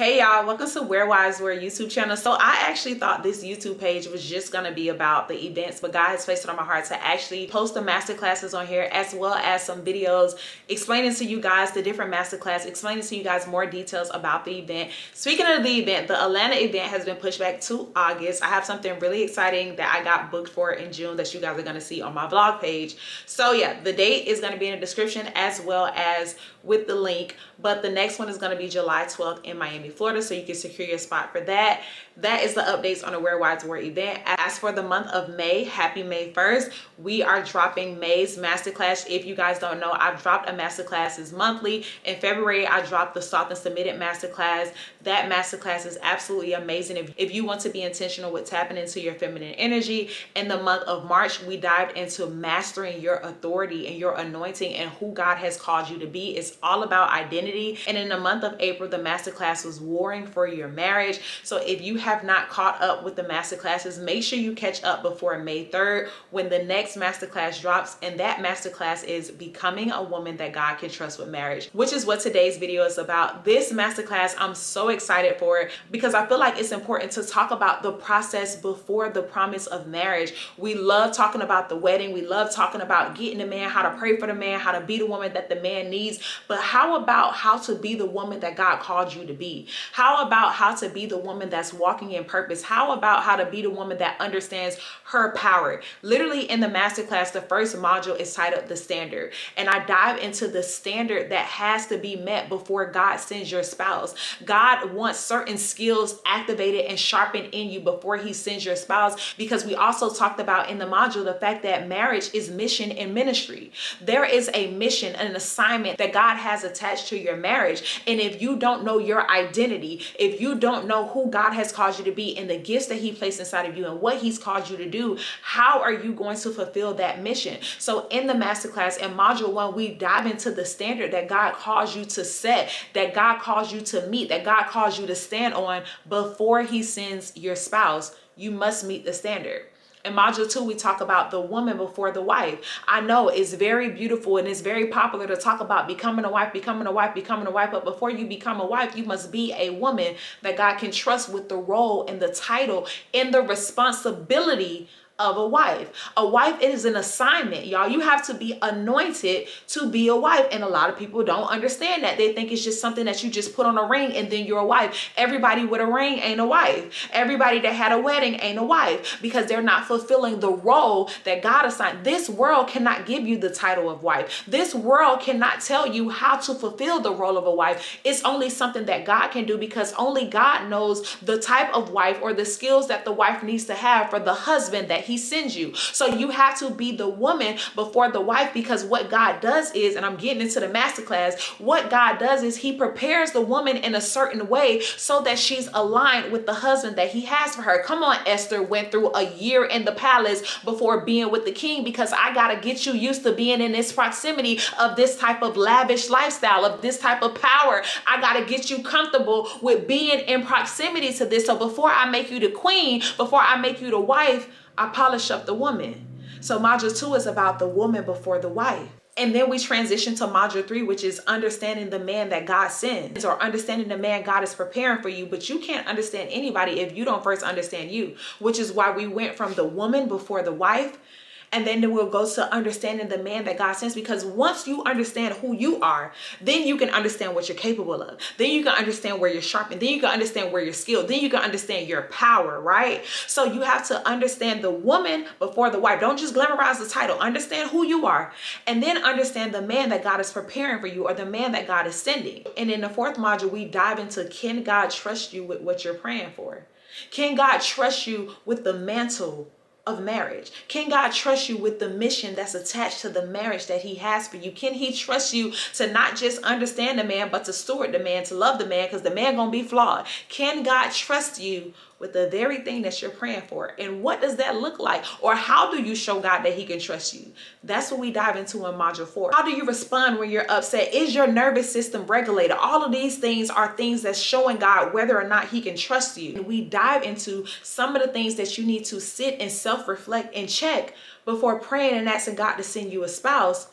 Hey y'all, welcome to Where Wives Wear YouTube channel. So I actually thought this YouTube page was just going to be about the events, but God has placed it on my heart to actually post the masterclasses on here, as well as some videos explaining to you guys the different masterclass, explaining to you guys more details about the event. Speaking of the event, the Atlanta event has been pushed back to August. I have something really exciting that I got booked for in June that you guys are going to see on my vlog page. So yeah, the date is going to be in the description as well as with the link, but the next one is going to be July 12th in Miami, Florida, so you can secure your spot for that. That is the updates on the Where Wives Wear event. As for the month of May, happy May 1st. We are dropping May's masterclass. If you guys don't know, I've dropped a masterclasses monthly. In February, I dropped the Sought and Submitted masterclass. That masterclass is absolutely amazing. If you want to be intentional with tapping into your feminine energy. In the month of March, we dived into mastering your authority and your anointing and who God has called you to be. It's all about identity. And in the month of April, the masterclass was warring for your marriage. So if you have not caught up with the masterclasses, make sure you catch up before May 3rd when the next masterclass drops. And that masterclass is becoming a woman that God can trust with marriage, which is what today's video is about. This masterclass, I'm so excited for it because I feel like it's important to talk about the process before the promise of marriage. We love talking about the wedding. We love talking about getting the man, how to pray for the man, how to be the woman that the man needs. But how about how to be the woman that God called you to be? How about how to be the woman that's walking in purpose? How about how to be the woman that understands her power? Literally in the masterclass, the first module is titled The Standard. And I dive into the standard that has to be met before God sends your spouse. God wants certain skills activated and sharpened in you before he sends your spouse, because we also talked about in the module the fact that marriage is mission and ministry. There is a mission, an assignment that God has attached to your marriage. And if you don't know your identity, if you don't know who God has called you to be and the gifts that he placed inside of you and what he's called you to do, how are you going to fulfill that mission? So in the masterclass in module 1, we dive into the standard that God calls you to set, that God calls you to meet, that God calls you to stand on before he sends your spouse. You must meet the standard. In module 2, we talk about the woman before the wife. I know it's very beautiful and it's very popular to talk about becoming a wife, becoming a wife, becoming a wife. But before you become a wife, you must be a woman that God can trust with the role and the title and the responsibility of a wife. A wife is an assignment, y'all. You have to be anointed to be a wife. And a lot of people don't understand that. They think it's just something that you just put on a ring and then you're a wife. Everybody with a ring ain't a wife. Everybody that had a wedding ain't a wife, because they're not fulfilling the role that God assigned. This world cannot give you the title of wife. This world cannot tell you how to fulfill the role of a wife. It's only something that God can do, because only God knows the type of wife or the skills that the wife needs to have for the husband that he sends you. So you have to be the woman before the wife, because what God does is, and I'm getting into the masterclass, what God does is he prepares the woman in a certain way so that she's aligned with the husband that he has for her. Come on, Esther went through a year in the palace before being with the king, because I got to get you used to being in this proximity of this type of lavish lifestyle, of this type of power. I got to get you comfortable with being in proximity to this. So before I make you the queen, before I make you the wife, I polish up the woman. So module 2 is about the woman before the wife. And then we transition to module 3, which is understanding the man that God sends, or understanding the man God is preparing for you. But you can't understand anybody if you don't first understand you, which is why we went from the woman before the wife. And then we'll go to understanding the man that God sends, because once you understand who you are, then you can understand what you're capable of. Then you can understand where you're sharp, and then you can understand where you're skilled. Then you can understand your power, right? So you have to understand the woman before the wife. Don't just glamorize the title. Understand who you are, and then understand the man that God is preparing for you, or the man that God is sending. And in the 4th module, we dive into, can God trust you with what you're praying for? Can God trust you with the mantle of marriage? Can God trust you with the mission that's attached to the marriage that he has for you? Can he trust you to not just understand the man, but to steward the man, to love the man, because the man gonna be flawed? Can God trust you with the very thing that you're praying for? And what does that look like? Or how do you show God that he can trust you? That's what we dive into in module 4. How do you respond when you're upset? Is your nervous system regulated? All of these things are things that's showing God whether or not he can trust you. And we dive into some of the things that you need to sit and self-reflect and check before praying and asking God to send you a spouse.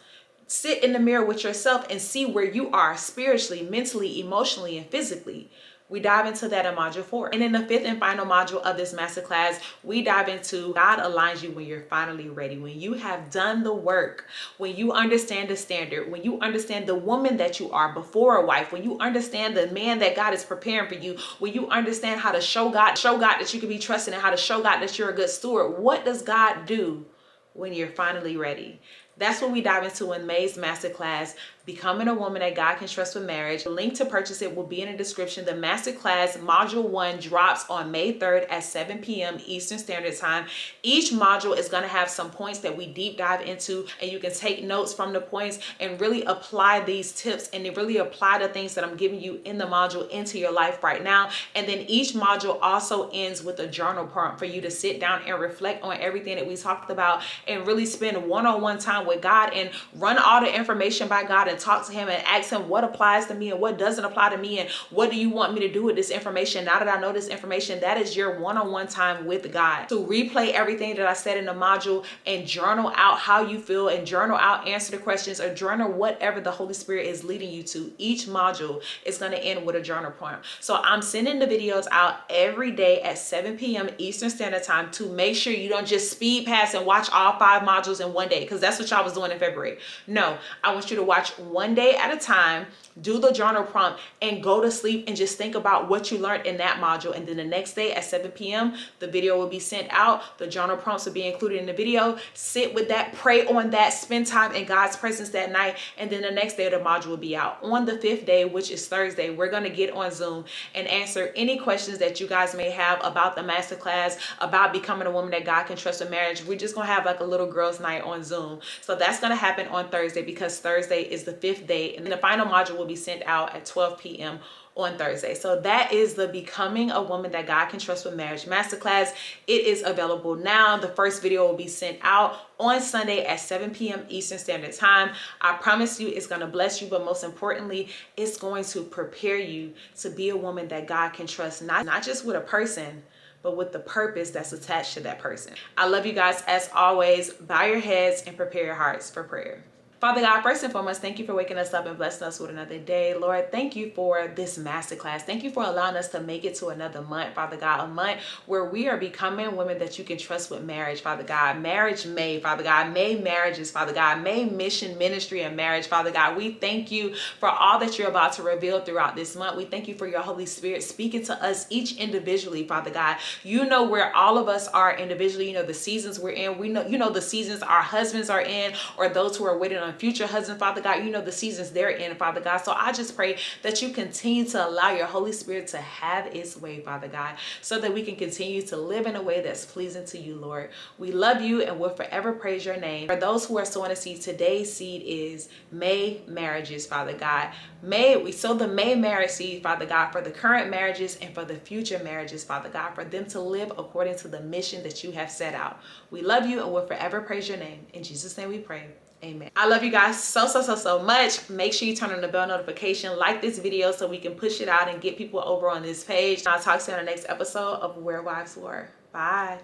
Sit in the mirror with yourself and see where you are spiritually, mentally, emotionally, and physically. We dive into that in module 4. And in the 5th and final module of this masterclass, we dive into God aligns you when you're finally ready, when you have done the work, when you understand the standard, when you understand the woman that you are before a wife, when you understand the man that God is preparing for you, when you understand how to show God that you can be trusted and how to show God that you're a good steward. What does God do when you're finally ready? That's what we dive into in May's masterclass, Becoming a Woman That God Can Trust with Marriage. The link to purchase it will be in the description. The masterclass module 1 drops on May 3rd at 7 p.m. Eastern Standard Time. Each module is going to have some points that we deep dive into, and you can take notes from the points and really apply these tips and really apply the things that I'm giving you in the module into your life right now. And then each module also ends with a journal prompt for you to sit down and reflect on everything that we talked about and really spend one-on-one time with God and run all the information by God and talk to him and ask him what applies to me and what doesn't apply to me and what do you want me to do with this information now that I know this information. That is your one-on-one time with God. To replay everything that I said in the module and journal out how you feel and journal out, answer the questions, or journal whatever the Holy Spirit is leading you to. Each module is going to end with a journal prompt. So I'm sending the videos out every day at 7 p.m. Eastern Standard Time to make sure you don't just speed past and watch all 5 modules in one day, because that's what y'all was doing in February. No, I want you to watch one day at a time, do the journal prompt, and go to sleep and just think about what you learned in that module. And then the next day at 7 p.m., the video will be sent out. The journal prompts will be included in the video. Sit with that, pray on that, spend time in God's presence that night. And then the next day, the module will be out. On the 5th day, which is Thursday, we're going to get on Zoom and answer any questions that you guys may have about the masterclass, about becoming a woman that God can trust in marriage. We're just going to have like a little girls' night on Zoom. So that's going to happen on Thursday, because Thursday is the 5th day. And then the final module will be sent out at 12 p.m. on Thursday. So that is the Becoming a Woman That God Can Trust with Marriage masterclass. It is available now. The first video will be sent out on Sunday at 7 p.m. Eastern Standard Time. I promise you it's going to bless you, but most importantly, it's going to prepare you to be a woman that God can trust, not just with a person, but with the purpose that's attached to that person. I love you guys. As always, bow your heads and prepare your hearts for prayer. Father God, first and foremost, thank you for waking us up and blessing us with another day. Lord, thank you for this masterclass. Thank you for allowing us to make it to another month, Father God, a month where we are becoming women that you can trust with marriage, Father God. Marriage May, Father God. May marriages, Father God. May mission, ministry, and marriage, Father God. We thank you for all that you're about to reveal throughout this month. We thank you for your Holy Spirit speaking to us each individually, Father God. You know where all of us are individually. You know the seasons we're in. We know, you know the seasons our husbands are in, or those who are waiting on future husband, Father God. You know the seasons they're in, Father God. So I just pray that you continue to allow your Holy Spirit to have its way, Father God, so that we can continue to live in a way that's pleasing to you, Lord. We love you and will forever praise your name. For those who are sowing a seed, today's seed is May marriages, Father God. May we sow the May marriage seed, Father God, for the current marriages and for the future marriages, Father God, for them to live according to the mission that you have set out. We love you and will forever praise your name. In Jesus' name we pray. Amen. I love you guys so much. Make sure you turn on the bell notification, like this video so we can push it out and get people over on this page. I'll talk to you on the next episode of Where Wives War. Bye.